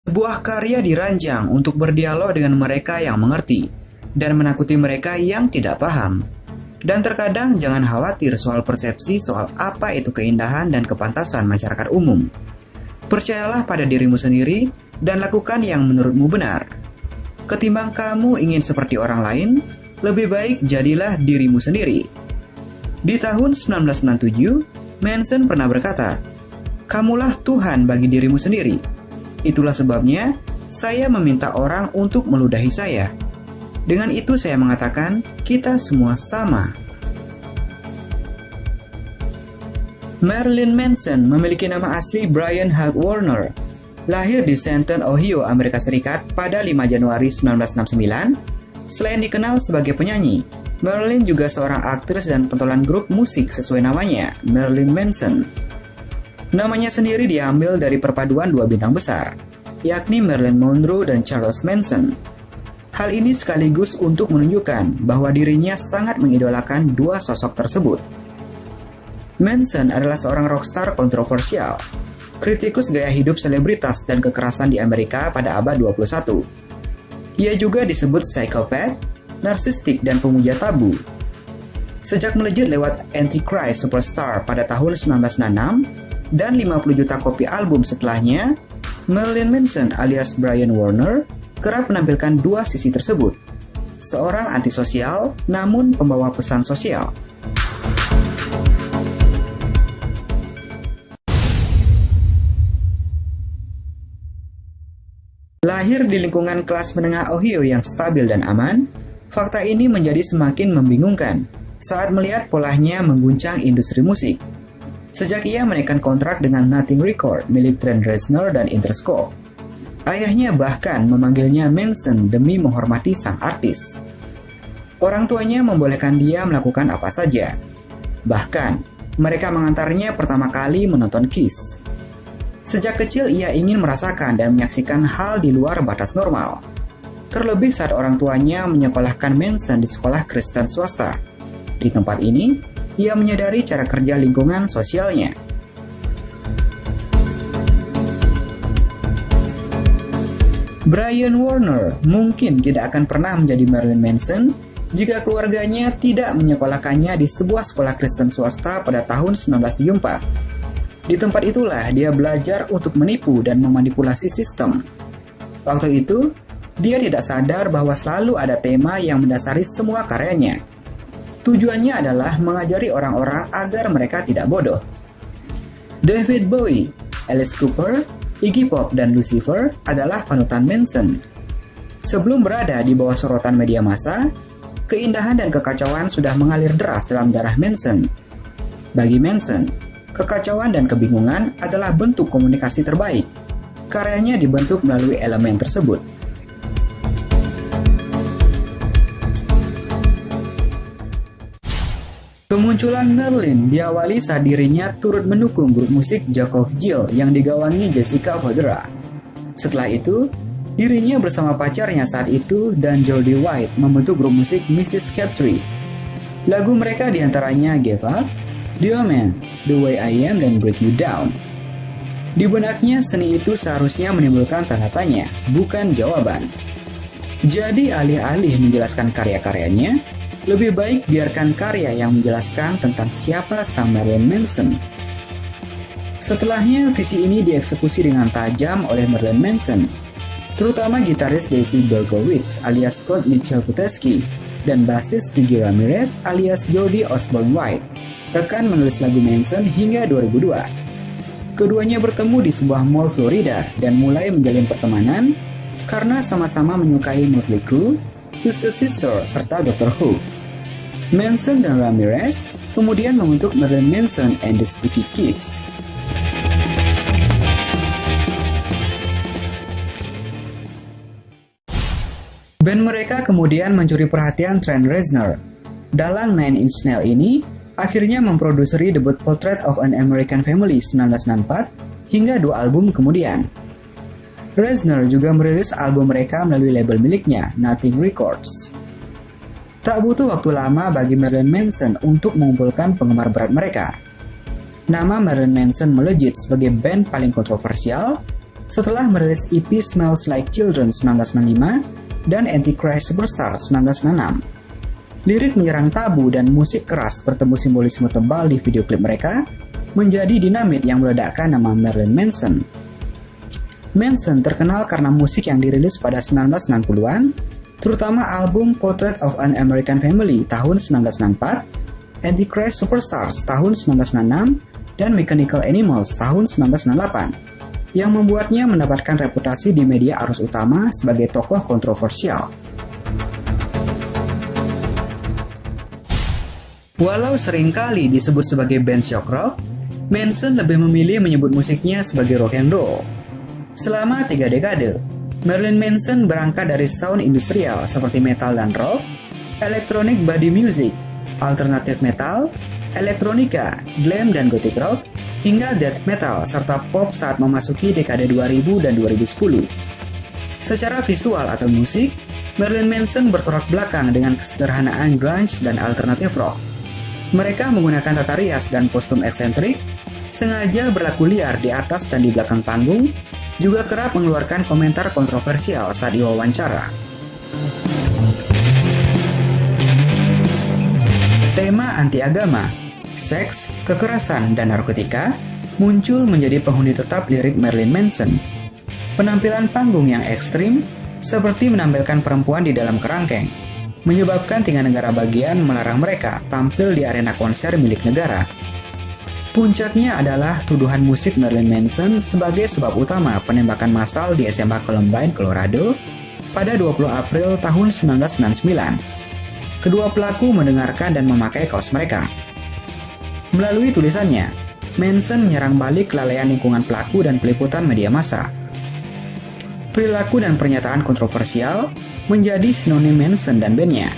Sebuah karya dirancang untuk berdialog dengan mereka yang mengerti dan menakuti mereka yang tidak paham. Dan terkadang jangan khawatir soal persepsi soal apa itu keindahan dan kepantasan masyarakat umum. Percayalah pada dirimu sendiri dan lakukan yang menurutmu benar. Ketimbang kamu ingin seperti orang lain, lebih baik jadilah dirimu sendiri. Di tahun 1997, Manson pernah berkata, "Kamulah Tuhan bagi dirimu sendiri. Itulah sebabnya saya meminta orang untuk meludahi saya. Dengan itu saya mengatakan, kita semua sama." Marilyn Manson memiliki nama asli Brian Hugh Warner. Lahir di Stanton, Ohio, Amerika Serikat pada 5 Januari 1969. Selain dikenal sebagai penyanyi, Marilyn juga seorang aktris dan pentolan grup musik sesuai namanya, Marilyn Manson. Namanya sendiri diambil dari perpaduan dua bintang besar, yakni Marilyn Monroe dan Charles Manson. Hal ini sekaligus untuk menunjukkan bahwa dirinya sangat mengidolakan dua sosok tersebut. Manson adalah seorang rockstar kontroversial, kritikus gaya hidup selebritas dan kekerasan di Amerika pada abad 21. Ia juga disebut psikopat, narsistik, dan pemuja tabu. Sejak melejit lewat Antichrist Superstar pada tahun 1996, dan 50 juta kopi album setelahnya, Marilyn Manson alias Brian Warner kerap menampilkan dua sisi tersebut. Seorang antisosial, namun pembawa pesan sosial. Lahir di lingkungan kelas menengah Ohio yang stabil dan aman, fakta ini menjadi semakin membingungkan saat melihat polanya mengguncang industri musik. Sejak ia menaikkan kontrak dengan Nothing Record milik Trent Reznor dan Interscope. Ayahnya bahkan memanggilnya Manson demi menghormati sang artis. Orang tuanya membolehkan dia melakukan apa saja. Bahkan, mereka mengantarnya pertama kali menonton Kiss. Sejak kecil ia ingin merasakan dan menyaksikan hal di luar batas normal. Terlebih saat orang tuanya menyekolahkan Manson di sekolah Kristen swasta. Di tempat ini, ia menyadari cara kerja lingkungan sosialnya. Brian Warner mungkin tidak akan pernah menjadi Marilyn Manson jika keluarganya tidak menyekolahkannya di sebuah sekolah Kristen swasta pada tahun 1974. Di tempat itulah dia belajar untuk menipu dan memanipulasi sistem. Waktu itu, dia tidak sadar bahwa selalu ada tema yang mendasari semua karyanya. Tujuannya adalah mengajari orang-orang agar mereka tidak bodoh. David Bowie, Alice Cooper, Iggy Pop, dan Lucifer adalah panutan Manson. Sebelum berada di bawah sorotan media massa, keindahan dan kekacauan sudah mengalir deras dalam darah Manson. Bagi Manson, kekacauan dan kebingungan adalah bentuk komunikasi terbaik. Karyanya dibentuk melalui elemen tersebut. Kemunculan Marilyn diawali saat dirinya turut mendukung grup musik Jakob Jill yang digawangi Jessica Fodera. Setelah itu, dirinya bersama pacarnya saat itu dan Jodie White membentuk grup musik Mrs. Crabtree. Lagu mereka diantaranya Give Up, The Omen, The Way I Am, dan Break You Down. Di benaknya seni itu seharusnya menimbulkan tanda tanya, bukan jawaban. Jadi alih-alih menjelaskan karya-karyanya, lebih baik biarkan karya yang menjelaskan tentang siapa sang Marilyn Manson. Setelahnya, visi ini dieksekusi dengan tajam oleh Marilyn Manson, terutama gitaris Daisy Berkowitz alias Scott Mitchell Putesky dan basis Gigi Ramirez alias Jody Osborne White, rekan menulis lagu Manson hingga 2002. Keduanya bertemu di sebuah mall Florida dan mulai menjalin pertemanan karena sama-sama menyukai Motley Crue, Twisted Sister, serta Dr. Who. Manson dan Ramirez kemudian membentuk Marilyn Manson and the Spooky Kids. Band mereka kemudian mencuri perhatian Trent Reznor. Dalang Nine Inch Nails ini akhirnya memproduksi debut Portrait of an American Family 1964 hingga 2 album kemudian. Reznor juga merilis album mereka melalui label miliknya, Nothing Records. Tak butuh waktu lama bagi Marilyn Manson untuk mengumpulkan penggemar berat mereka. Nama Marilyn Manson melejit sebagai band paling kontroversial setelah merilis EP Smells Like Children 1995 dan Antichrist Superstar 1996. Lirik menyerang tabu dan musik keras bertemu simbolisme tebal di video klip mereka menjadi dinamit yang meledakkan nama Marilyn Manson. Manson terkenal karena musik yang dirilis pada 1960-an, terutama album Portrait of an American Family tahun 1964, Antichrist Superstars tahun 1996, dan Mechanical Animals tahun 1998, yang membuatnya mendapatkan reputasi di media arus utama sebagai tokoh kontroversial. Walau seringkali disebut sebagai band shock rock, Manson lebih memilih menyebut musiknya sebagai rock and roll. Selama 3 dekade, Marilyn Manson berangkat dari sound industrial seperti metal dan rock, electronic body music, alternative metal, elektronika, glam dan gothic rock, hingga death metal serta pop saat memasuki dekade 2000 dan 2010. Secara visual atau musik, Marilyn Manson bertolak belakang dengan kesederhanaan grunge dan alternative rock. Mereka menggunakan tata rias dan kostum eksentrik, sengaja berlaku liar di atas dan di belakang panggung, juga kerap mengeluarkan komentar kontroversial saat diwawancara. Tema anti-agama, seks, kekerasan, dan narkotika muncul menjadi penghuni tetap lirik Marilyn Manson. Penampilan panggung yang ekstrim, seperti menampilkan perempuan di dalam kerangkeng, menyebabkan 3 negara bagian melarang mereka tampil di arena konser milik negara. Puncaknya adalah tuduhan musik Marilyn Manson sebagai sebab utama penembakan massal di SMA Columbine, Colorado pada 20 April tahun 1999. Kedua pelaku mendengarkan dan memakai kaos mereka. Melalui tulisannya, Manson menyerang balik kelalaian lingkungan pelaku dan peliputan media massa. Perilaku dan pernyataan kontroversial menjadi sinonim Manson dan bandnya.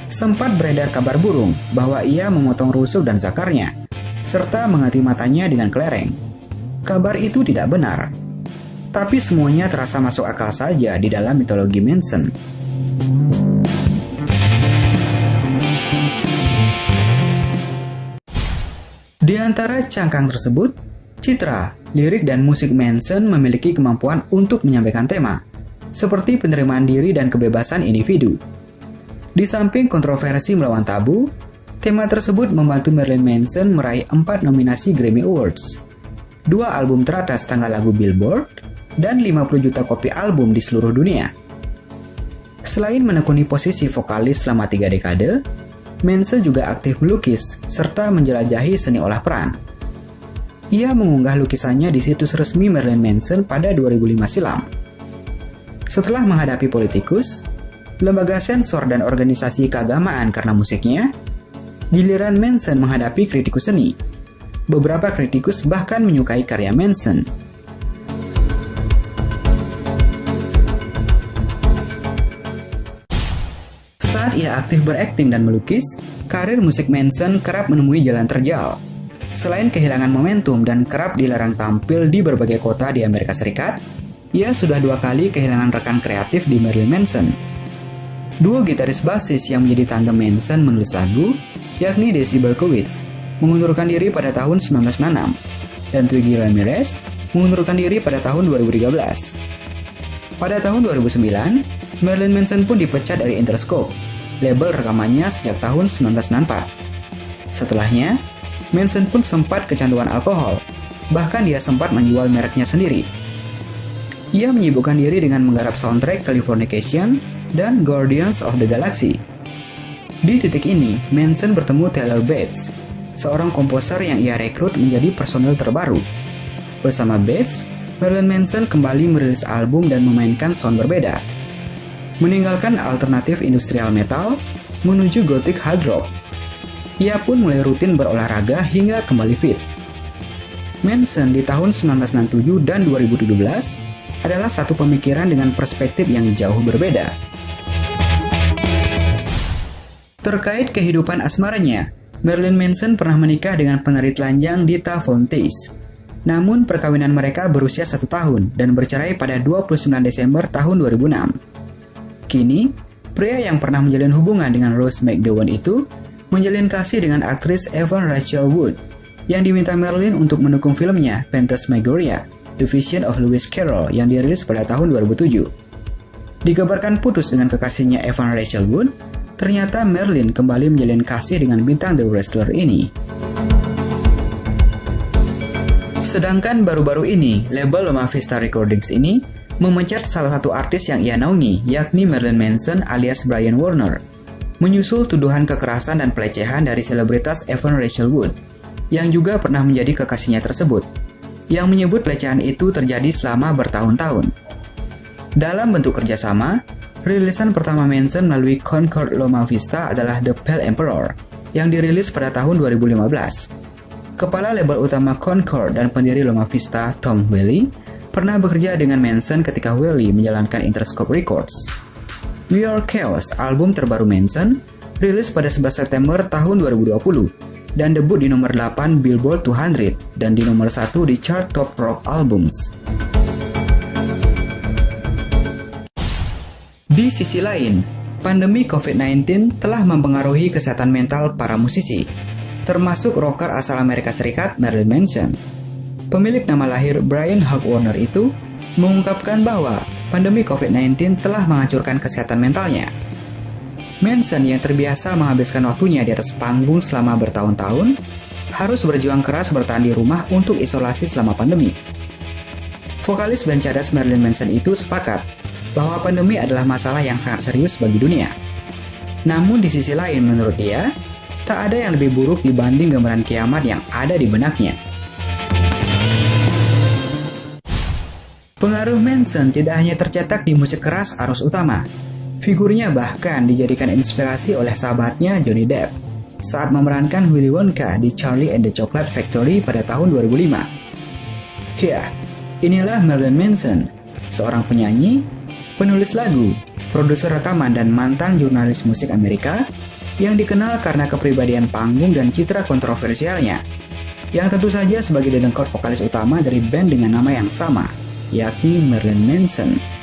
Sempat beredar kabar burung bahwa ia memotong rusuk dan zakarnya, serta mengganti matanya dengan kelereng. Kabar itu tidak benar, tapi semuanya terasa masuk akal saja di dalam mitologi Manson. Di antara cangkang tersebut, citra, lirik, dan musik Manson memiliki kemampuan untuk menyampaikan tema, seperti penerimaan diri dan kebebasan individu. Di samping kontroversi melawan tabu, tema tersebut membantu Marilyn Manson meraih 4 nominasi Grammy Awards, 2 album teratas tanggal lagu Billboard, dan 50 juta kopi album di seluruh dunia. Selain menekuni posisi vokalis selama 3 dekade, Manson juga aktif melukis serta menjelajahi seni olah peran. Ia mengunggah lukisannya di situs resmi Marilyn Manson pada 2005 silam. Setelah menghadapi politikus, lembaga sensor dan organisasi keagamaan karena musiknya, giliran Manson menghadapi kritikus seni. Beberapa kritikus bahkan menyukai karya Manson. Saat ia aktif berakting dan melukis, karir musik Manson kerap menemui jalan terjal. Selain kehilangan momentum dan kerap dilarang tampil di berbagai kota di Amerika Serikat, ia sudah 2 kali kehilangan rekan kreatif di Marilyn Manson. Duo gitaris basis yang menjadi tandem Manson menulis lagu, yakni Desi Berkowitz, mengundurkan diri pada tahun 1996, dan Twiggy Ramirez mengundurkan diri pada tahun 2013. Pada tahun 2009, Marilyn Manson pun dipecat dari Interscope, label rekamannya sejak tahun 1994. Setelahnya, Manson pun sempat kecanduan alkohol, bahkan dia sempat menjual mereknya sendiri. Ia menyibukkan diri dengan menggarap soundtrack Californication dan Guardians of the Galaxy. Di titik ini, Manson bertemu Taylor Bates, seorang komposer yang ia rekrut menjadi personel terbaru. Bersama Bates, Marilyn Manson kembali merilis album dan memainkan sound berbeda, meninggalkan alternatif industrial metal menuju gothic hard rock. Ia pun mulai rutin berolahraga hingga kembali fit. Manson di tahun 1997 dan 2017 adalah satu pemikiran dengan perspektif yang jauh berbeda. Terkait kehidupan asmaranya, Marilyn Manson pernah menikah dengan penari telanjang Dita Von Teese. Namun perkawinan mereka berusia 1 tahun dan bercerai pada 29 Desember tahun 2006. Kini, pria yang pernah menjalin hubungan dengan Rose McGowan itu menjalin kasih dengan aktris Evan Rachel Wood yang diminta Marilyn untuk mendukung filmnya Phantasmagoria. The Vision of Lewis Carroll yang dirilis pada tahun 2007. Dikabarkan putus dengan kekasihnya Evan Rachel Wood, ternyata Marilyn kembali menjalin kasih dengan bintang The Wrestler ini. Sedangkan baru-baru ini, label Loma Vista Recordings ini memecat salah satu artis yang ia naungi, yakni Marilyn Manson alias Brian Warner, menyusul tuduhan kekerasan dan pelecehan dari selebritas Evan Rachel Wood, yang juga pernah menjadi kekasihnya tersebut, yang menyebut pelecehan itu terjadi selama bertahun-tahun. Dalam bentuk kerjasama, rilisan pertama Manson melalui Concord Loma Vista adalah The Pale Emperor, yang dirilis pada tahun 2015. Kepala label utama Concord dan pendiri Loma Vista, Tom Whaley, pernah bekerja dengan Manson ketika Whaley menjalankan Interscope Records. We Are Chaos, album terbaru Manson, rilis pada 11 September tahun 2020, dan debut di nomor 8 Billboard 200 dan di nomor 1 di chart Top Rock Albums. Di sisi lain, pandemi COVID-19 telah mempengaruhi kesehatan mental para musisi, termasuk rocker asal Amerika Serikat Marilyn Manson. Pemilik nama lahir Brian Hugh Warner itu mengungkapkan bahwa pandemi COVID-19 telah menghancurkan kesehatan mentalnya. Manson yang terbiasa menghabiskan waktunya di atas panggung selama bertahun-tahun, harus berjuang keras bertahan di rumah untuk isolasi selama pandemi. Vokalis band cadas Marilyn Manson itu sepakat bahwa pandemi adalah masalah yang sangat serius bagi dunia. Namun di sisi lain menurut dia, tak ada yang lebih buruk dibanding gambaran kiamat yang ada di benaknya. Pengaruh Manson tidak hanya tercetak di musik keras arus utama. Figurnya bahkan dijadikan inspirasi oleh sahabatnya Johnny Depp saat memerankan Willy Wonka di Charlie and the Chocolate Factory pada tahun 2005. Ya, inilah Marilyn Manson, seorang penyanyi, penulis lagu, produser rekaman dan mantan jurnalis musik Amerika yang dikenal karena kepribadian panggung dan citra kontroversialnya, yang tentu saja sebagai dedengkot vokalis utama dari band dengan nama yang sama, yakni Marilyn Manson.